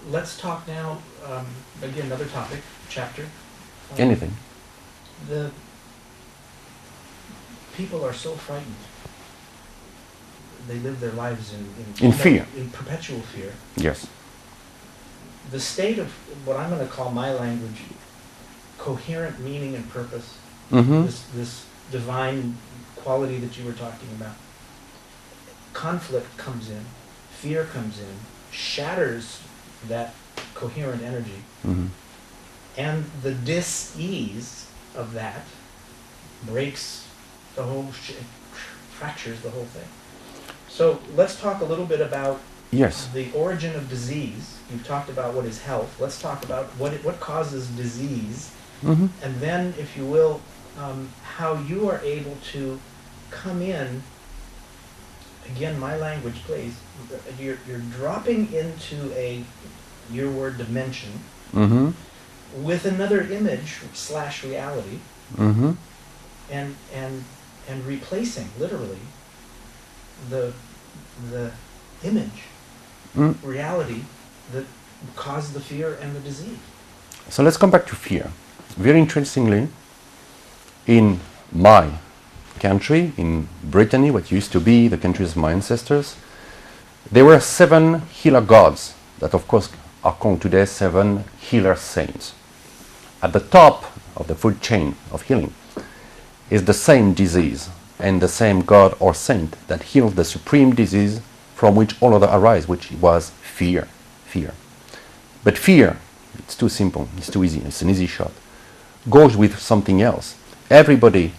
let's talk now, again, another topic, chapter. Anything. The people are so frightened. They live their lives In fear. In perpetual fear. Yes. The state of what I'm going to call my language, coherent meaning and purpose, this divine quality that you were talking about. Conflict comes in, fear comes in, shatters that coherent energy, and the dis-ease of that breaks the whole, fractures the whole thing. So let's talk a little bit about the origin of disease. You've talked about what is health. Let's talk about what causes disease, and then, if you will, how you are able to come in. Again, my language, please. You're dropping into your word dimension with another image / reality, and replacing literally the image reality that caused the fear and the disease. So let's come back to fear. Very interestingly, in my country, in Brittany, what used to be the countries of my ancestors, there were 7 healer gods that, of course, are called today 7 healer saints. At the top of the food chain of healing is the same disease and the same god or saint that healed the supreme disease from which all other arise, which was fear. Fear. But fear, it's too simple, it's too easy, it's an easy shot, goes with something else. Everybody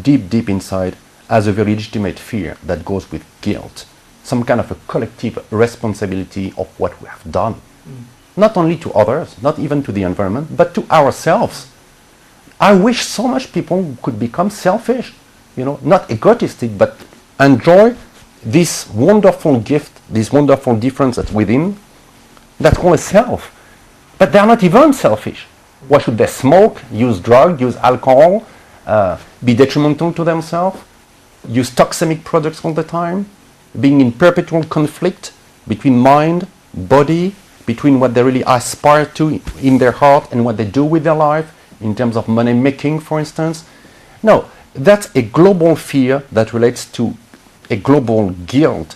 deep inside has a very legitimate fear that goes with guilt, some kind of a collective responsibility of what we have done. Not only to others, not even to the environment, but to ourselves. I wish so much people could become selfish, not egotistic, but enjoy this wonderful gift, this wonderful difference that's within, that's called a self. But they're not even selfish. Why should they smoke, use drugs, use alcohol, be detrimental to themselves, use toxic products all the time, being in perpetual conflict between mind, body, between what they really aspire to in their heart and what they do with their life, in terms of money making, for instance? No, that's a global fear that relates to a global guilt,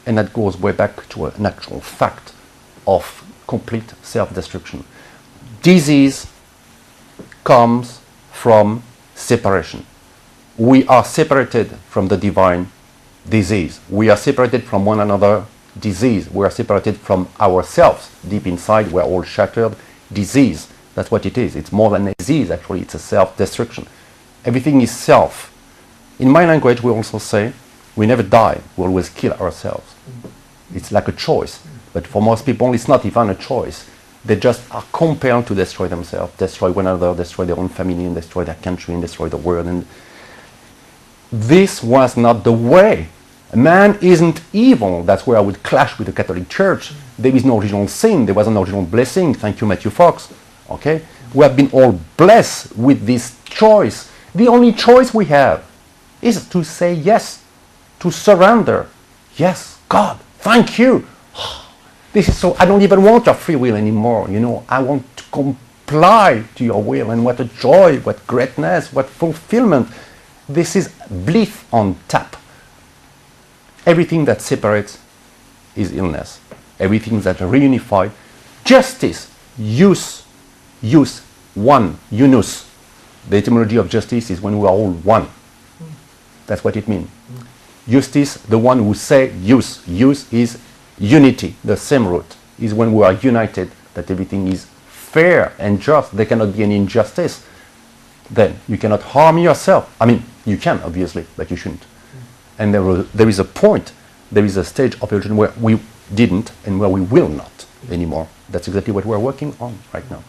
and that goes way back to an actual fact of complete self-destruction. Disease comes from separation. We are separated from the divine disease. We are separated from one another disease. We are separated from ourselves. Deep inside, we're all shattered. Disease, that's what it is. It's more than a disease, actually. It's a self-destruction. Everything is self. In my language, we also say, we never die. We always kill ourselves. It's like a choice. But for most people, it's not even a choice. They just are compelled to destroy themselves, destroy one another, destroy their own family, and destroy their country, and destroy the world. And this was not the way. Man isn't evil. That's where I would clash with the Catholic Church. There is no original sin. There was an original blessing. Thank you, Matthew Fox. Okay? We have been all blessed with this choice. The only choice we have is to say yes, to surrender. Yes, God, thank you. This is so, I don't even want your free will anymore. I want to comply to your will. And what a joy, what greatness, what fulfillment. This is bliss on tap. Everything that separates is illness. Everything that reunifies, justice, use, one, unus. The etymology of justice is when we are all one. That's what it means. Justice, the one who say use. Use is unity, the same root. Is when we are united, that everything is fair and just. There cannot be any injustice. Then you cannot harm yourself. I mean, you can, obviously, but you shouldn't. And there is a point, there is a stage of evolution where we didn't and where we will not anymore. That's exactly what we're working on right now.